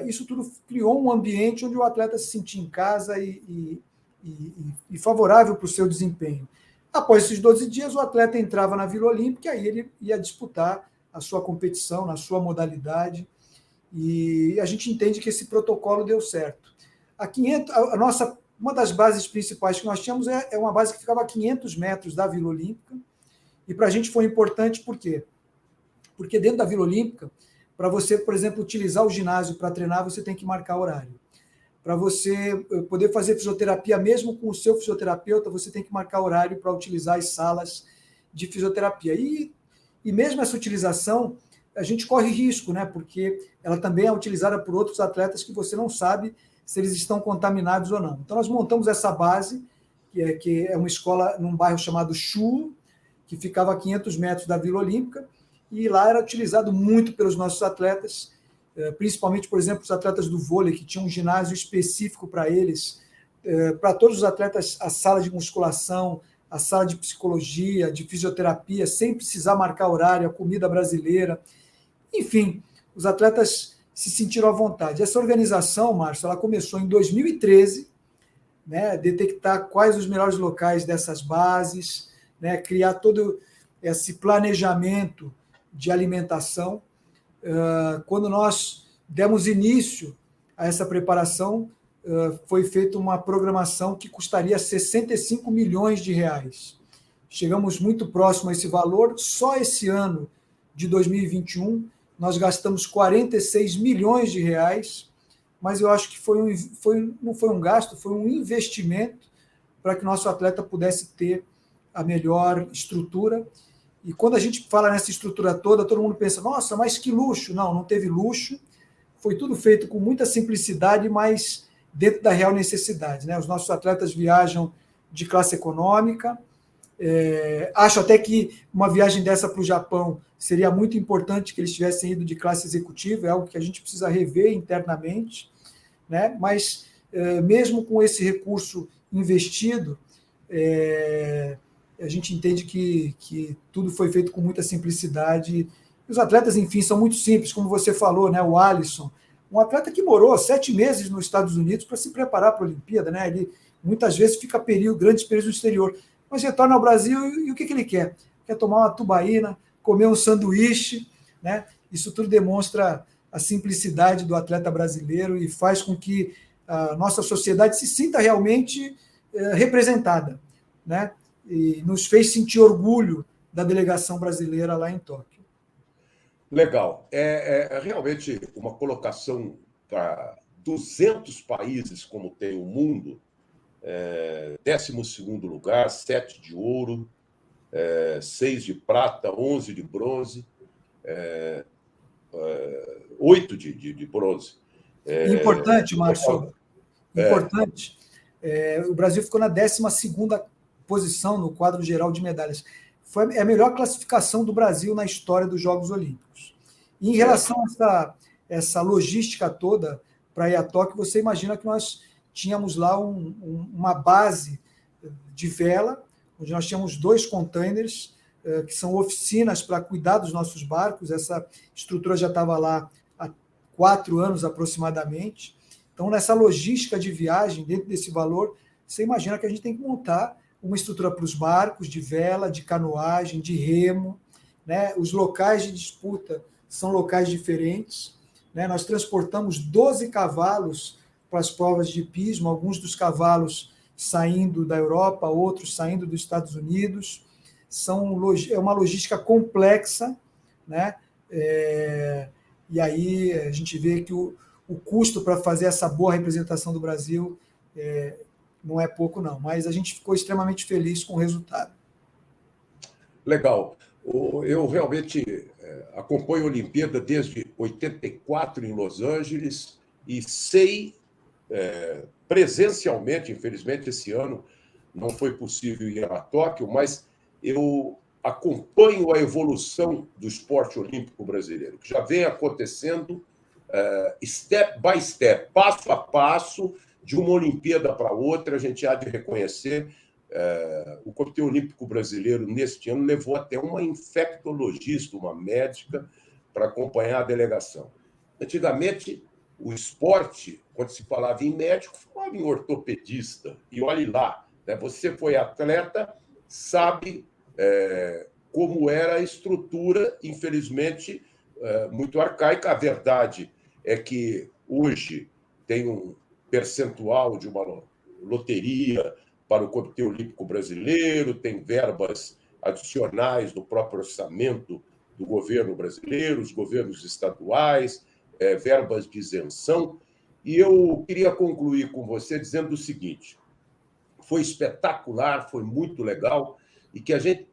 Isso tudo criou um ambiente onde o atleta se sentia em casa e favorável para o seu desempenho. Após esses 12 dias, o atleta entrava na Vila Olímpica e aí ele ia disputar a sua competição, na sua modalidade, e a gente entende que esse protocolo deu certo. Uma das bases principais que nós tínhamos é uma base que ficava a 500 metros da Vila Olímpica, e para a gente foi importante por quê? Porque dentro da Vila Olímpica, para você, por exemplo, utilizar o ginásio para treinar, você tem que marcar horário. Para você poder fazer fisioterapia, mesmo com o seu fisioterapeuta, você tem que marcar horário para utilizar as salas de fisioterapia. E mesmo essa utilização, a gente corre risco, né? Porque ela também é utilizada por outros atletas que você não sabe se eles estão contaminados ou não. Então, nós montamos essa base, que é uma escola num bairro chamado Chu, que ficava a 500 metros da Vila Olímpica, e lá era utilizado muito pelos nossos atletas, principalmente, por exemplo, os atletas do vôlei, que tinham um ginásio específico para eles, para todos os atletas, a sala de musculação, a sala de psicologia, de fisioterapia, sem precisar marcar horário, a comida brasileira. Enfim, os atletas se sentiram à vontade. Essa organização, Márcio, ela começou em 2013, né, detectar quais os melhores locais dessas bases, né, criar todo esse planejamento de alimentação. Quando nós demos início a essa preparação, foi feita uma programação que custaria 65 milhões de reais. Chegamos muito próximo a esse valor. Só esse ano de 2021, nós gastamos 46 milhões de reais, mas eu acho que não foi um gasto, foi um investimento para que o nosso atleta pudesse ter a melhor estrutura. E quando a gente fala nessa estrutura toda, todo mundo pensa, nossa, mas que luxo. Não, não teve luxo. Foi tudo feito com muita simplicidade, mas dentro da real necessidade, né? Os nossos atletas viajam de classe econômica. Acho até que uma viagem dessa para o Japão seria muito importante que eles tivessem ido de classe executiva, é algo que a gente precisa rever internamente, né? Mas mesmo com esse recurso investido, a gente entende que tudo foi feito com muita simplicidade. Os atletas, enfim, são muito simples, como você falou, né? O Alisson, um atleta que morou 7 meses nos Estados Unidos para se preparar para a Olimpíada, né? Ele muitas vezes fica grandes períodos no exterior, mas retorna ao Brasil e o que ele quer? Quer tomar uma tubaína, comer um sanduíche, né? Isso tudo demonstra a simplicidade do atleta brasileiro e faz com que a nossa sociedade se sinta realmente representada, né? E nos fez sentir orgulho da delegação brasileira lá em Tóquio. Legal. É realmente uma colocação para 200 países, como tem o mundo, 12º lugar, 7 de ouro, 6 de prata, 11 de bronze, 8 de bronze. Importante, Márcio, importante. O Brasil ficou na 12ª posição no quadro geral de medalhas. Foi a melhor classificação do Brasil na história dos Jogos Olímpicos. E em relação a essa logística toda para ir a Tóquio, você imagina que nós tínhamos lá uma base de vela, onde nós tínhamos 2 containers, que são oficinas para cuidar dos nossos barcos. Essa estrutura já estava lá há 4 anos aproximadamente. Então, nessa logística de viagem, dentro desse valor, você imagina que a gente tem que montar uma estrutura para os barcos, de vela, de canoagem, de remo, né? Os locais de disputa são locais diferentes, né? Nós transportamos 12 cavalos para as provas de hipismo, alguns dos cavalos saindo da Europa, outros saindo dos Estados Unidos. É uma logística complexa, né? E aí a gente vê que o custo para fazer essa boa representação do Brasil não é pouco, não. Mas a gente ficou extremamente feliz com o resultado. Legal. Eu realmente acompanho a Olimpíada desde 84 em Los Angeles e sei presencialmente, infelizmente esse ano não foi possível ir a Tóquio, mas eu acompanho a evolução do esporte olímpico brasileiro, que já vem acontecendo step by step, passo a passo, de uma Olimpíada para outra. A gente há de reconhecer, o Comitê Olímpico Brasileiro, neste ano, levou até uma infectologista, uma médica, para acompanhar a delegação. Antigamente, o esporte, quando se falava em médico, falava em ortopedista. E olhe lá, né? Você foi atleta, sabe como era a estrutura, infelizmente, muito arcaica. A verdade é que hoje tem um percentual de uma loteria para o Comitê Olímpico Brasileiro, tem verbas adicionais do próprio orçamento do governo brasileiro, os governos estaduais, verbas de isenção. E eu queria concluir com você dizendo o seguinte: foi espetacular, foi muito legal, e que a gente...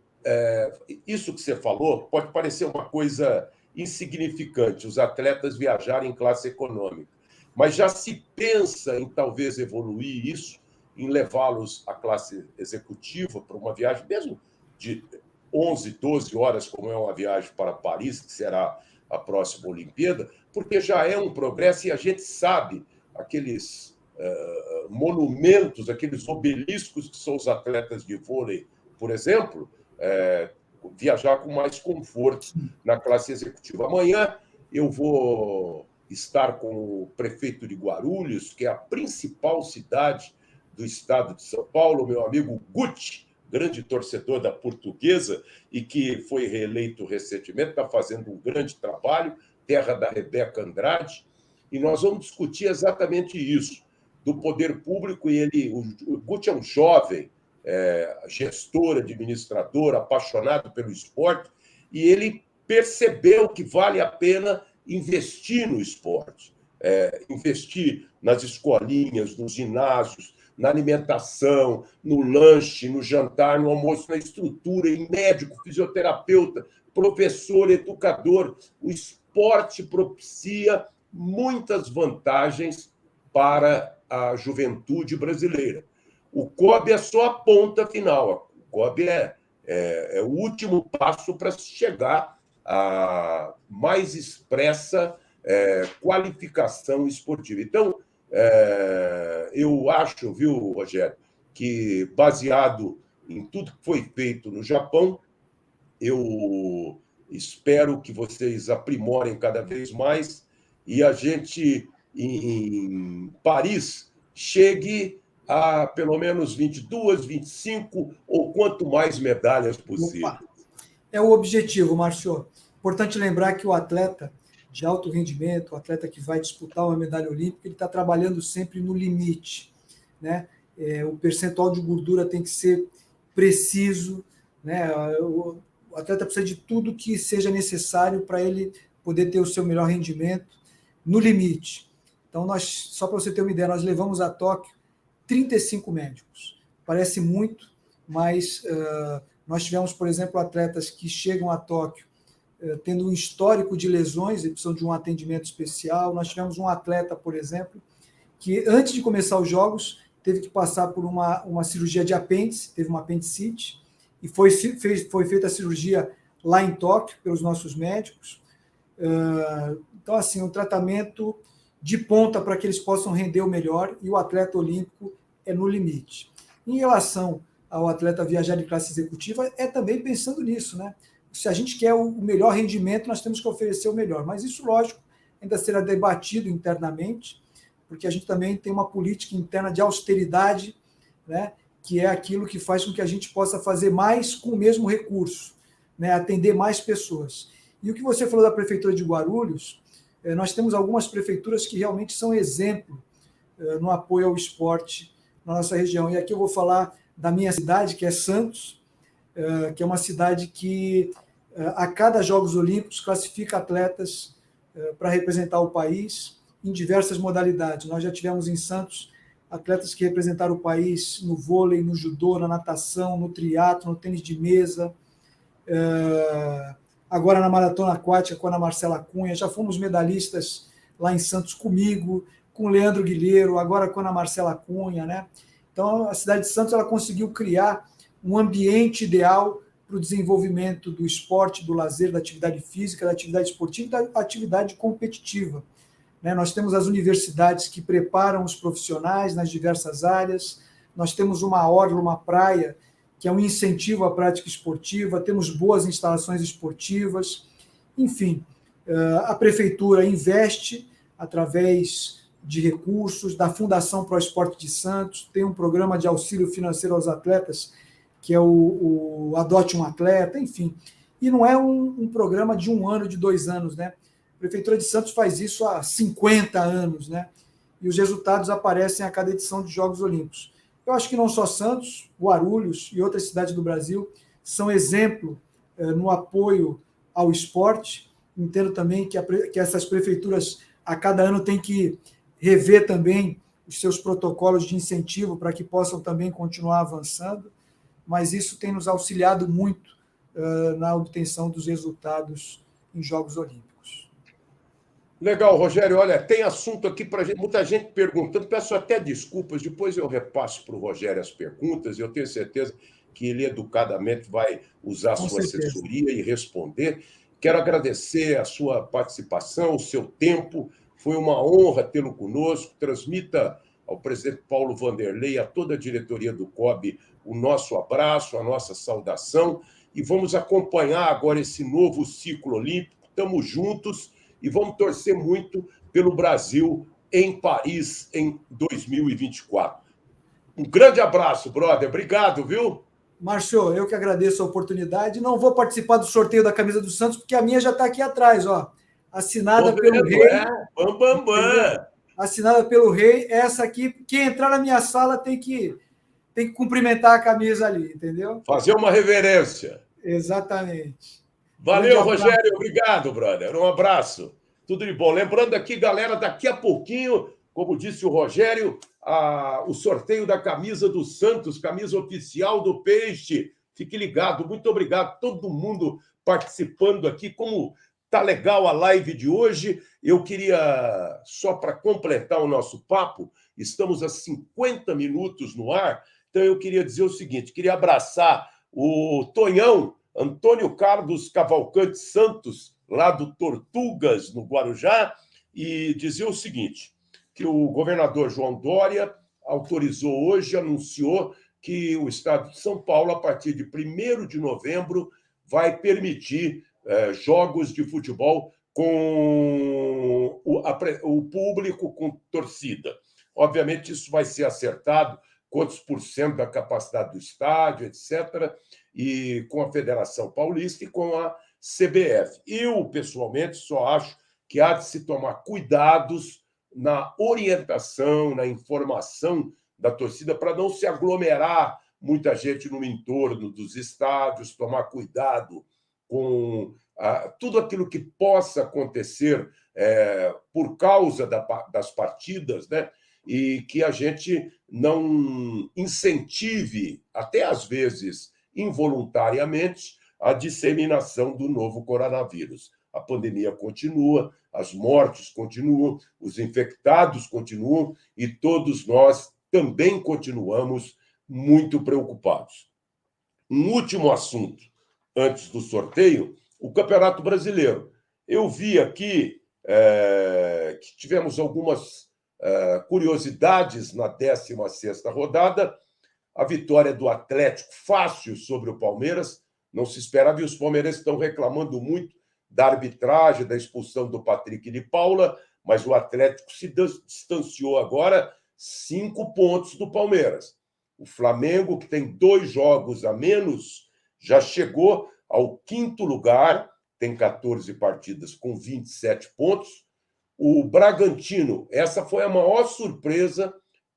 isso que você falou pode parecer uma coisa insignificante, os atletas viajarem em classe econômica, mas já se pensa em talvez evoluir isso, em levá-los à classe executiva para uma viagem, mesmo de 11, 12 horas, como é uma viagem para Paris, que será a próxima Olimpíada, porque já é um progresso e a gente sabe aqueles monumentos, aqueles obeliscos que são os atletas de vôlei, por exemplo, viajar com mais conforto na classe executiva. Amanhã eu vou estar com o prefeito de Guarulhos, que é a principal cidade do estado de São Paulo, meu amigo Guti, grande torcedor da Portuguesa e que foi reeleito recentemente, está fazendo um grande trabalho, terra da Rebeca Andrade, e nós vamos discutir exatamente isso, do poder público, e o Guti é um jovem, gestor, administrador, apaixonado pelo esporte, e ele percebeu que vale a pena investir no esporte, investir nas escolinhas, nos ginásios, na alimentação, no lanche, no jantar, no almoço, na estrutura, em médico, fisioterapeuta, professor, educador. O esporte propicia muitas vantagens para a juventude brasileira. O COB é só a ponta final. O COB é o último passo para chegar à mais expressa qualificação esportiva. Então, eu acho, viu, Rogério, que baseado em tudo que foi feito no Japão, eu espero que vocês aprimorem cada vez mais e a gente, em Paris, chegue a pelo menos 22, 25 ou quanto mais medalhas possível. Opa. É o objetivo, Márcio. Importante lembrar que o atleta de alto rendimento, o atleta que vai disputar uma medalha olímpica, ele está trabalhando sempre no limite, né? O percentual de gordura tem que ser preciso, né? O atleta precisa de tudo que seja necessário para ele poder ter o seu melhor rendimento no limite. Então, só para você ter uma ideia, nós levamos a Tóquio 35 médicos. Parece muito, mas nós tivemos, por exemplo, atletas que chegam a Tóquio tendo um histórico de lesões e precisam de um atendimento especial. Nós tivemos um atleta, por exemplo, que antes de começar os Jogos teve que passar por uma cirurgia de apêndice, teve uma apendicite, e foi feita a cirurgia lá em Tóquio pelos nossos médicos. Então, assim, um tratamento de ponta para que eles possam render o melhor, e o atleta olímpico é no limite. Em relação ao atleta viajar de classe executiva, é também pensando nisso, né? Se a gente quer o melhor rendimento, nós temos que oferecer o melhor. Mas isso, lógico, ainda será debatido internamente, porque a gente também tem uma política interna de austeridade, né, que é aquilo que faz com que a gente possa fazer mais com o mesmo recurso, né, atender mais pessoas. E o que você falou da Prefeitura de Guarulhos, nós temos algumas prefeituras que realmente são exemplo no apoio ao esporte na nossa região. E aqui eu vou falar da minha cidade, que é Santos, que é uma cidade que, a cada Jogos Olímpicos, classifica atletas para representar o país em diversas modalidades. Nós já tivemos em Santos atletas que representaram o país no vôlei, no judô, na natação, no triatlo, no tênis de mesa, agora na maratona aquática com a Ana Marcela Cunha. Já fomos medalhistas lá em Santos comigo, com o Leandro Guilherme, agora com a Ana Marcela Cunha, né? Então, a cidade de Santos ela conseguiu criar um ambiente ideal para o desenvolvimento do esporte, do lazer, da atividade física, da atividade esportiva e da atividade competitiva. Nós temos as universidades que preparam os profissionais nas diversas áreas, nós temos uma orla, uma praia, que é um incentivo à prática esportiva, temos boas instalações esportivas, enfim, a prefeitura investe através de recursos, da Fundação Pro Esporte de Santos, tem um programa de auxílio financeiro aos atletas, que é o Adote um Atleta, enfim. E não é um programa de 1 ano, de 2 anos, né? A Prefeitura de Santos faz isso há 50 anos, né? E os resultados aparecem a cada edição de Jogos Olímpicos. Eu acho que não só Santos, Guarulhos e outras cidades do Brasil são exemplo no apoio ao esporte. Entendo também que essas prefeituras, a cada ano, têm que rever também os seus protocolos de incentivo para que possam também continuar avançando, mas isso tem nos auxiliado muito na obtenção dos resultados em Jogos Olímpicos. Legal, Rogério. Olha, tem assunto aqui para gente, muita gente perguntando, peço até desculpas, depois eu repasso para o Rogério as perguntas, e eu tenho certeza que ele educadamente vai usar a sua assessoria e responder. Quero agradecer a sua participação, o seu tempo. Foi uma honra tê-lo conosco. Transmita ao presidente Paulo Vanderlei, a toda a diretoria do COB, o nosso abraço, a nossa saudação. E vamos acompanhar agora esse novo ciclo olímpico. Estamos juntos e vamos torcer muito pelo Brasil em Paris em 2024. Um grande abraço, brother. Obrigado, viu? Márcio, eu que agradeço a oportunidade. Não vou participar do sorteio da camisa do Santos, porque a minha já está aqui atrás, ó. Assinada Tô pelo vendo, rei. Bam, bam, Entendeu? bam. Assinada pelo rei. Essa aqui, quem entrar na minha sala tem que cumprimentar a camisa ali, entendeu? Fazer uma reverência. Exatamente. Grande Valeu, abraço. Rogério. Obrigado, brother. Um abraço. Tudo de bom. Lembrando aqui, galera, daqui a pouquinho, como disse o Rogério, o sorteio da camisa do Santos, camisa oficial do Peixe. Fique ligado. Muito obrigado a todo mundo participando aqui. Como tá legal a live de hoje. Eu queria, só para completar o nosso papo, estamos a 50 minutos no ar, então eu queria dizer o seguinte, queria abraçar o Tonhão, Antônio Carlos Cavalcante Santos, lá do Tortugas, no Guarujá, e dizer o seguinte, que o governador João Dória autorizou hoje, anunciou que o Estado de São Paulo, a partir de 1º de novembro, vai permitir jogos de futebol com o público, com torcida. Obviamente, isso vai ser acertado, quantos por cento da capacidade do estádio, etc., e com a Federação Paulista e com a CBF. Eu, pessoalmente, só acho que há de se tomar cuidados na orientação, na informação da torcida, para não se aglomerar muita gente no entorno dos estádios, tomar cuidado com tudo aquilo que possa acontecer por causa das partidas, né? E que a gente não incentive, até às vezes involuntariamente, a disseminação do novo coronavírus. A pandemia continua, as mortes continuam, os infectados continuam e todos nós também continuamos muito preocupados. Um último assunto, antes do sorteio, o Campeonato Brasileiro. Eu vi aqui que tivemos algumas curiosidades na 16ª rodada, a vitória do Atlético fácil sobre o Palmeiras, não se esperava, e os palmeirenses estão reclamando muito da arbitragem, da expulsão do Patrick de Paula, mas o Atlético se distanciou agora 5 pontos do Palmeiras. O Flamengo, que tem 2 jogos a menos, já chegou ao 5º lugar, tem 14 partidas com 27 pontos. O Bragantino, essa foi a maior surpresa,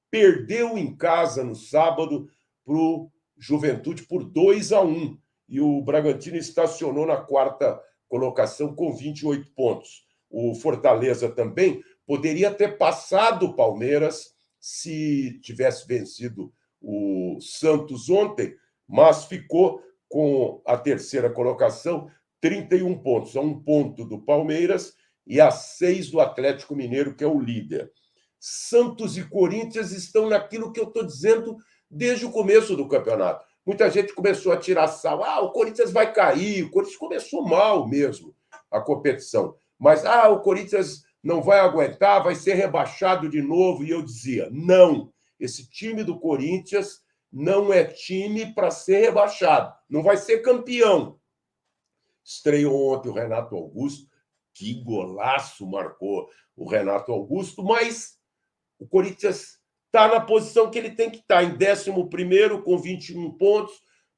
perdeu em casa no sábado para o Juventude por 2-1. E o Bragantino estacionou na 4ª colocação com 28 pontos. O Fortaleza também poderia ter passado o Palmeiras se tivesse vencido o Santos ontem, mas ficou com a 3ª colocação, 31 pontos, a 1 ponto do Palmeiras e a 6 do Atlético Mineiro, que é o líder. Santos e Corinthians estão naquilo que eu estou dizendo desde o começo do campeonato. Muita gente começou a tirar sal. O Corinthians vai cair. O Corinthians começou mal mesmo a competição. Mas, o Corinthians não vai aguentar, vai ser rebaixado de novo. E eu dizia, não, esse time do Corinthians não é time para ser rebaixado. Não vai ser campeão. Estreou ontem o Renato Augusto. Que golaço marcou o Renato Augusto, mas o Corinthians está na posição que ele tem que estar, em 11º, com 21 pontos.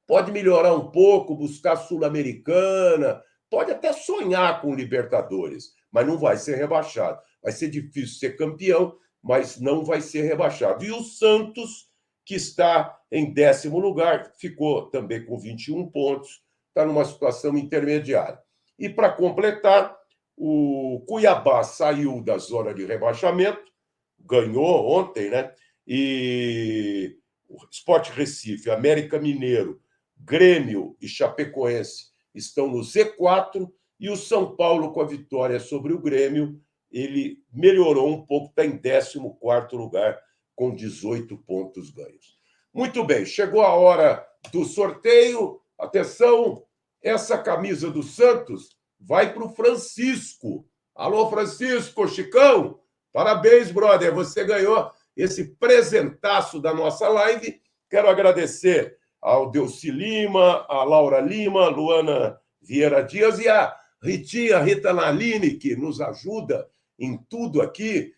Pode melhorar um pouco, buscar Sul-Americana, pode até sonhar com Libertadores, mas não vai ser rebaixado. Vai ser difícil ser campeão, mas não vai ser rebaixado. E o Santos, que está em 10º lugar, ficou também com 21 pontos, está numa situação intermediária. E, para completar, o Cuiabá saiu da zona de rebaixamento, ganhou ontem, né? E o Sport Recife, América Mineiro, Grêmio e Chapecoense estão no Z4, e o São Paulo, com a vitória sobre o Grêmio, ele melhorou um pouco, está em 14º lugar, com 18 pontos ganhos. Muito bem, chegou a hora do sorteio. Atenção, essa camisa do Santos vai para o Francisco. Alô, Francisco, Chicão, parabéns, brother, você ganhou esse presentaço da nossa live. Quero agradecer ao Delci Lima, a Laura Lima, a Luana Vieira Dias e a Ritinha, Rita Naline, que nos ajuda em tudo aqui,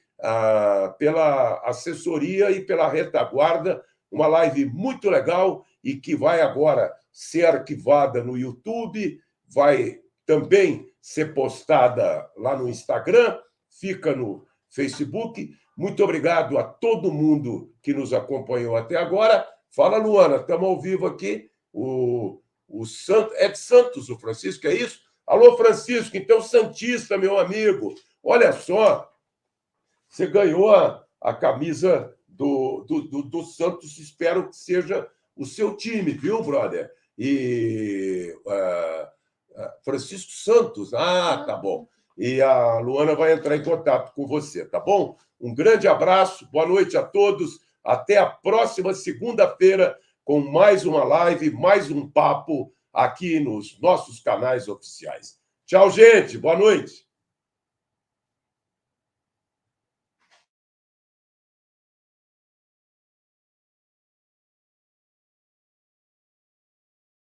pela assessoria e pela retaguarda uma live muito legal e que vai agora ser arquivada no YouTube, vai também ser postada lá no Instagram, fica no Facebook. Muito obrigado a todo mundo que nos acompanhou até agora. Fala, Luana, estamos ao vivo aqui. É de Santos, o Francisco, é isso? Alô, Francisco, então, Santista, meu amigo. Olha só, você ganhou a camisa do Santos, espero que seja o seu time, viu, brother? E Francisco Santos, tá bom. E a Luana vai entrar em contato com você, tá bom? Um grande abraço, boa noite a todos. Até a próxima segunda-feira com mais uma live, mais um papo aqui nos nossos canais oficiais. Tchau, gente. Boa noite.